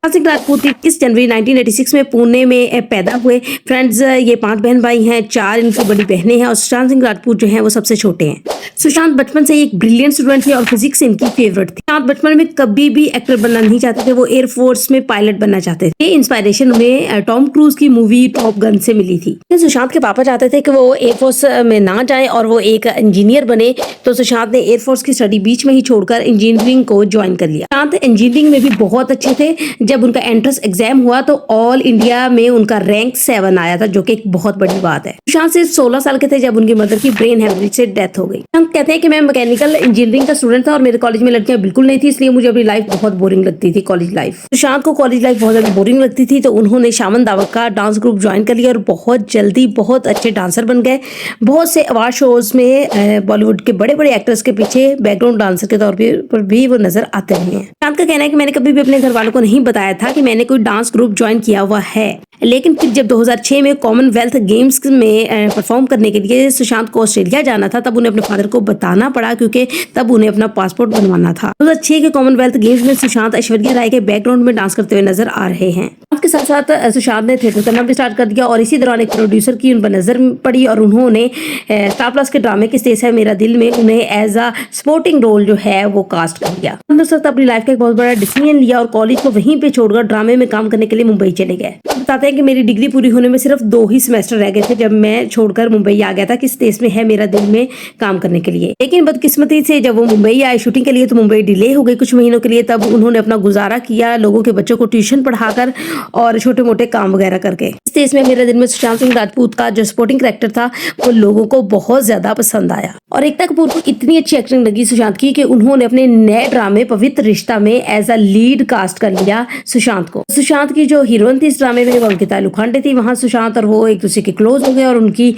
सुशांत सिंह राजपूत 21 जनवरी 1986 में पुणे में पैदा हुए। फ्रेंड्स, ये 5 बहन भाई हैं, 4 इनकी बड़ी बहनें हैं और सुशांत सिंह राजपूत जो हैं वो सबसे छोटे हैं। सुशांत बचपन से एक ब्रिलियंट स्टूडेंट थे और फिजिक्स इनकी फेवरेट थी। सुशांत बचपन में कभी भी एक्टर बनना नहीं चाहते थे, वो एयरफोर्स में पायलट बनना चाहते थे। ये इंस्पायरेशन उन्हें टॉम क्रूज की मूवी टॉप गन से मिली थी। सुशांत के पापा चाहते थे कि वो एयरफोर्स में ना जाए और वो एक इंजीनियर बने, तो सुशांत ने एयरफोर्स की स्टडी बीच में ही छोड़कर इंजीनियरिंग को ज्वाइन कर लिया। सुशांत इंजीनियरिंग में भी बहुत अच्छे थे। जब उनका एंट्रेंस एग्जाम हुआ तो ऑल इंडिया में उनका रैंक 7 आया था, जो कि एक बहुत बड़ी बात है। सुशांत सिर्फ 16 साल के थे जब उनकी मदर की ब्रेन हेमरेज से डेथ हो गई। हम कहते हैं कि मैं मैकेनिकल इंजीनियरिंग का स्टूडेंट था और मेरे कॉलेज में लड़कियां बिल्कुल नहीं थी, इसलिए मुझे अपनी लाइफ बहुत बोरिंग लगती थी, कॉलेज लाइफ। सुशांत को कॉलेज लाइफ बहुत ज्यादा बोरिंग लगती थी, तो उन्होंने शामन दावत का डांस ग्रुप ज्वाइन कर लिया और बहुत जल्दी बहुत अच्छे डांसर बन गए। बहुत से अवार्ड शोज में बॉलीवुड के बड़े बड़े एक्टर्स के पीछे बैकग्राउंड डांसर के तौर पर भी वो नजर आते रहे हैं। सुशांत का कहना है कि मैंने कभी भी अपने घर वालों को नहीं बताया था कि मैंने कोई डांस ग्रुप ज्वाइन किया हुआ है, लेकिन फिर जब 2006 में कॉमनवेल्थ गेम्स में परफॉर्म करने के लिए सुशांत को ऑस्ट्रेलिया जाना था, तब उन्हें अपने फादर को बताना पड़ा, क्योंकि तब उन्हें अपना पासपोर्ट बनवाना था। 2006 के कॉमनवेल्थ गेम्स में सुशांत ऐश्वर्या राय के बैकग्राउंड में डांस करते हुए नजर आ रहे हैं। उसके साथ साथ सुशांत ने थिएटर करना भी स्टार्ट कर दिया और इसी दौरान एक प्रोड्यूसर की उन पर नजर पड़ी और उन्होंने स्टार प्लस के ड्रामे किस देश है मेरा दिल में उन्हें एज अ सपोर्टिंग रोल जो है वो कास्ट कर दिया। अपनी लाइफ का एक बहुत बड़ा डिसीजन लिया और कॉलेज को वहीं पे छोड़कर ड्रामे में काम करने के लिए मुंबई चले गए। बताते हैं कि मेरी डिग्री पूरी होने में सिर्फ 2 ही सेमेस्टर रह गए थे जब मैं छोड़कर मुंबई आ गया था किस देश में है मेरा दिल में काम करने के लिए। लेकिन बदकिस्मती से जब वो मुंबई आए शूटिंग के लिए तो मुंबई डिले हो गई कुछ महीनों के लिए। तब उन्होंने अपना गुजारा किया लोगों के बच्चों को ट्यूशन पढ़ाकर और छोटे मोटे काम वगैरह करके। इस देश में मेरे दिल में सुशांत सिंह राजपूत का जो सपोर्टिंग कैरेक्टर था वो लोगों को बहुत ज्यादा पसंद आया और एकता कपूर को इतनी अच्छी एक्टिंग लगी सुशांत की कि उन्होंने अपने नए ड्रामे पवित्र रिश्ता में एज अ लीड कास्ट कर लिया सुशांत को। सुशांत की जो हीरोइन थी इस ड्रामे में वो अंकिता लुखांडे थी। वहां सुशांत और वो एक दूसरे के क्लोज हो गए और उनकी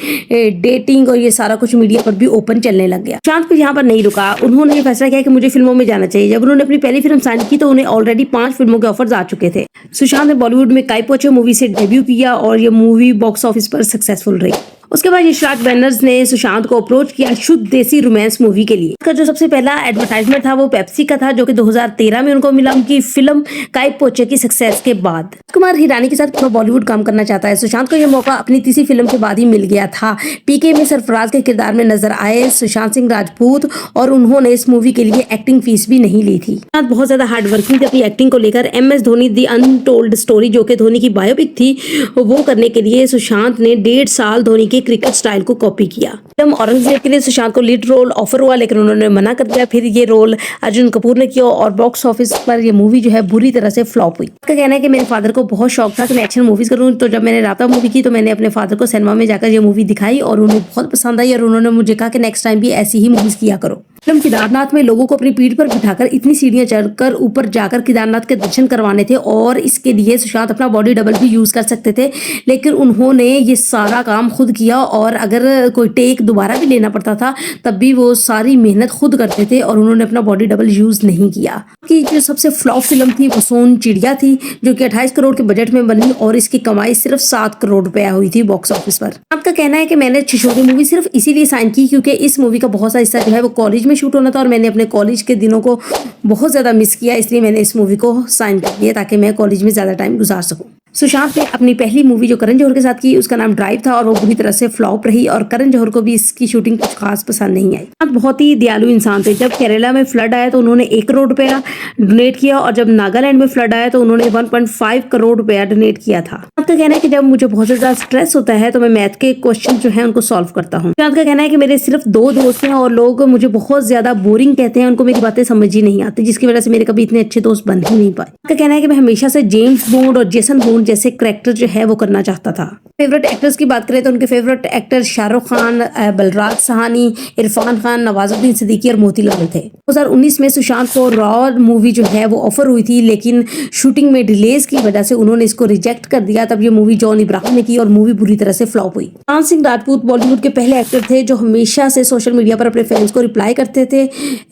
डेटिंग और ये सारा कुछ मीडिया पर भी ओपन चलने लग गया। सुशांत भी यहाँ पर नहीं रुका, उन्होंने ये फैसला किया कि मुझे फिल्मों में जाना चाहिए। जब उन्होंने अपनी पहली फिल्म साइन की तो उन्हें ऑलरेडी 5 फिल्मों के ऑफर्स आ चुके थे। सुशांत ने बॉलीवुड में काई पो चे मूवी से डेब्यू किया और ये मूवी बॉक्स ऑफिस पर सक्सेसफुल रही। उसके बाद यशराज बैनर्स ने सुशांत को अप्रोच किया शुद्ध देसी रोमांस मूवी के लिए। उसका जो सबसे पहला एडवर्टाइजमेंट था वो पेप्सी का था, जो कि 2013 में उनको मिला उनकी फिल्म काई पो चे की सक्सेस के बाद। कुमार हिरानी के साथ बॉलीवुड काम करना चाहता है। सुशांत को यह मौका अपनी तीसरी फिल्म के बाद ही मिल गया था। पीके में सरफराज के किरदार में नजर आए सुशांत सिंह राजपूत और उन्होंने इस मूवी के लिए एक्टिंग फीस भी नहीं ली थी। सुशांत बहुत ज्यादा हार्ड वर्किंग थे अपनी एक्टिंग को लेकर। MS Dhoni the untold story जो कि धोनी की बायोपिक थी वो करने के लिए सुशांत ने 1.5 साल धोनी के क्रिकेट स्टाइल को कॉपी किया। फिल्म औरंगजेब के लिए सुशांत को लीड रोल ऑफर हुआ लेकिन उन्होंने मना कर दिया। फिर ये रोल अर्जुन कपूर ने किया और बॉक्स ऑफिस पर ये मूवी जो है बुरी तरह से फ्लॉप हुई। उसका कहना है कि मेरे फादर को बहुत शौक था कि मैं एक्शन मूवीज करूं, तो जब मैंने राता मूवी की तो मैंने अपने फादर को सिनेमा में जाकर ये मूवी दिखाई और उन्हें बहुत पसंद आई और उन्होंने मुझे कहा कि नेक्स्ट टाइम भी ऐसी ही मूवीज किया करो। फिल्म केदारनाथ में लोगों को अपनी पीठ पर बिठाकर इतनी सीढ़ियां चढ़कर ऊपर जाकर केदारनाथ के दर्शन करवाने थे और इसके लिए सुशांत अपना बॉडी डबल भी यूज कर सकते थे, लेकिन उन्होंने ये सारा काम खुद किया और अगर कोई टेक दोबारा भी लेना पड़ता था तब भी वो सारी मेहनत खुद करते थे और उन्होंने अपना बॉडी डबल यूज नहीं किया। कि जो सबसे फ्लॉप फिल्म थी वो सोन चिड़िया थी, जो कि 28 करोड़ के बजट में बनी और इसकी कमाई सिर्फ 7 करोड़ रुपया हुई थी बॉक्स ऑफिस पर। आपका कहना है कि मैंने छिछोरे मूवी सिर्फ इसीलिए साइन की क्योंकि इस मूवी का बहुत सा हिस्सा जो है वो कॉलेज में शूट होना था और मैंने अपने कॉलेज के दिनों को बहुत ज्यादा मिस किया, इसलिए मैंने इस मूवी को साइन कर दिया ताकि मैं कॉलेज में ज्यादा टाइम गुजार सकूं। सुशांत ने अपनी पहली मूवी जो करण जौहर के साथ की उसका नाम ड्राइव था और वो बुरी तरह से फ्लॉप रही और करण जौहर को भी इसकी शूटिंग कुछ खास पसंद नहीं आई। सुशांत बहुत ही दयालु इंसान थे। जब केरला में फ्लड आया तो उन्होंने 1 करोड़ रुपया डोनेट किया और जब नागालैंड में फ्लड आया तो उन्होंने 1.5 करोड़ रुपया डोनेट किया था। सुशांत का कहना है कि जब मुझे बहुत ज्यादा स्ट्रेस होता है तो मैं मैथ के क्वेश्चन जो है उनको सॉल्व करता हूँ। सुशांत का कहना है कि मेरे सिर्फ 2 दोस्त हैं और लोग मुझे बहुत ज्यादा बोरिंग कहते हैं, उनको मेरी बातें समझ ही नहीं आती, जिसकी वजह से मेरे कभी इतने अच्छे दोस्त बन ही नहीं पाए। उनका कहना है कि मैं हमेशा से जेम्स बॉन्ड और जेसन बॉन्ड जैसे कैरेक्टर जो है वो करना चाहता था। फेवरेट एक्टर्स की बात करें तो उनके फेवरेट एक्टर शाहरुख खान, बलराज साहनी, इरफान खान, नवाजुद्दीन सिद्दीकी और मोतीलाल थे। 2019 में सुशांत को रॉ मूवी जो है वो ऑफर हुई थी लेकिन शूटिंग में डिलेज की वजह से उन्होंने इसको रिजेक्ट कर दिया। तब ये मूवी जॉन इब्राहिम ने की और मूवी बुरी तरह से फ्लॉप हुई। सुशांत सिंह राजपूत बॉलीवुड के पहले एक्टर थे जो हमेशा से सोशल मीडिया पर अपने फैंस को रिप्लाई करते थे।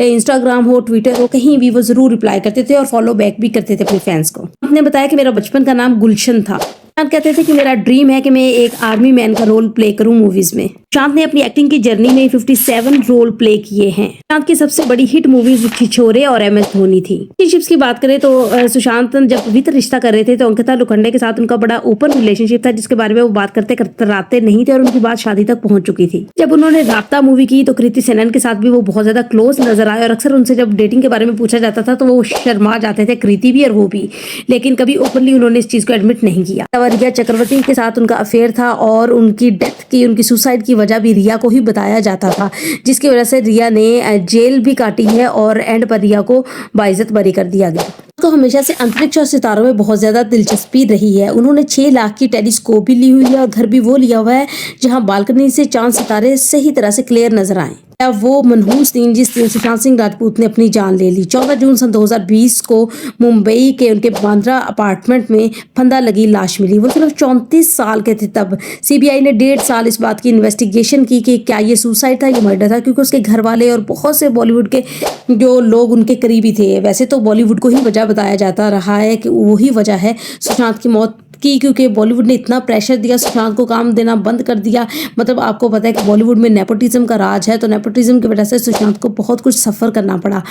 इंस्टाग्राम हो, ट्विटर हो, कहीं भी वो जरूर रिप्लाई करते थे और फॉलो बैक भी करते थे अपने फैंस को। उन्होंने बताया कि मेरा बचपन का नाम गुलशन था। कहते थे कि मेरा ड्रीम है कि मैं एक आर्मी मैन का रोल प्ले करूं मूवीज में। सुशांत ने अपनी एक्टिंग की जर्नी में 57 रोल प्ले किए हैं। सुशांत की सबसे बड़ी हिट मूवी छिछोरे और MS धोनी थी। रिलेशनशिप्स की बात करें तो सुशांत जब विद रिश्ता कर रहे थे तो अंकिता लोखंडे के साथ उनका बड़ा ओपन रिलेशनशिप था, जिसके बारे में वो बात करते कराते नहीं थे और उनकी बात शादी तक पहुंच चुकी थी। जब उन्होंने राब्ता मूवी की तो कृति सेनन के साथ भी वो बहुत ज्यादा क्लोज नजर आए और अक्सर उनसे जब डेटिंग के बारे में पूछा जाता था तो वो शर्मा जाते थे, कृति भी और वो भी, लेकिन कभी ओपनली उन्होंने इस चीज को एडमिट नहीं किया। रिया चक्रवर्ती के साथ उनका अफेयर था और उनकी डेथ की, उनकी सुसाइड की वजह भी रिया को ही बताया जाता था, जिसकी वजह से रिया ने जेल भी काटी है और एंड पर रिया को बाइज्जत बरी कर दिया गया। तो हमेशा से अंतरिक्ष और सितारों में बहुत ज्यादा दिलचस्पी रही है। उन्होंने 6 लाख की टेलीस्कोप भी ली हुई है और घर भी वो लिया हुआ है जहां बालकनी से चांद सितारे सही तरह से क्लियर नजर आए। वो मनहूस दिन जिस दिन सुशांत सिंह राजपूत ने अपनी जान ले ली। 14 जून सन 2020 को मुंबई के उनके बांद्रा अपार्टमेंट में फंदा लगी लाश मिली। वो सिर्फ 34 साल के थे तब। सीबीआई ने 1.5 साल इस बात की इन्वेस्टिगेशन की कि क्या ये सुसाइड था या मर्डर था, क्योंकि उसके घर वाले और बहुत से बॉलीवुड के जो लोग उनके करीबी थे, वैसे तो बॉलीवुड को ही वजह बताया जाता रहा है कि वही वजह है सुशांत की मौत की, क्योंकि बॉलीवुड ने इतना प्रेशर दिया, सुशांत को काम देना बंद कर दिया। मतलब आपको पता है कि बॉलीवुड में नेपोटिज्म का राज है, तो नेपोटिज्म की वजह से सुशांत को बहुत कुछ सफ़र करना पड़ा।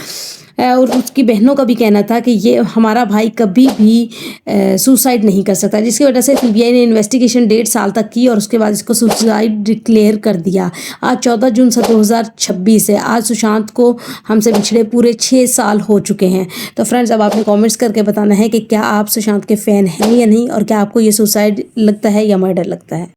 और उसकी बहनों का भी कहना था कि ये हमारा भाई कभी भी सुसाइड नहीं कर सकता, जिसकी वजह से सीबीआई ने इन्वेस्टिगेशन 1.5 साल तक की और उसके बाद इसको सुसाइड डिक्लेयर कर दिया। आज 14 जून 2026 है। आज सुशांत को हमसे बिछड़े पूरे 6 साल हो चुके हैं। तो फ्रेंड्स, अब आपने कॉमेंट्स करके बताना है कि क्या आप सुशांत के फ़ैन हैं या नहीं, और क्या आपको ये सुसाइड लगता है या मर्डर लगता है।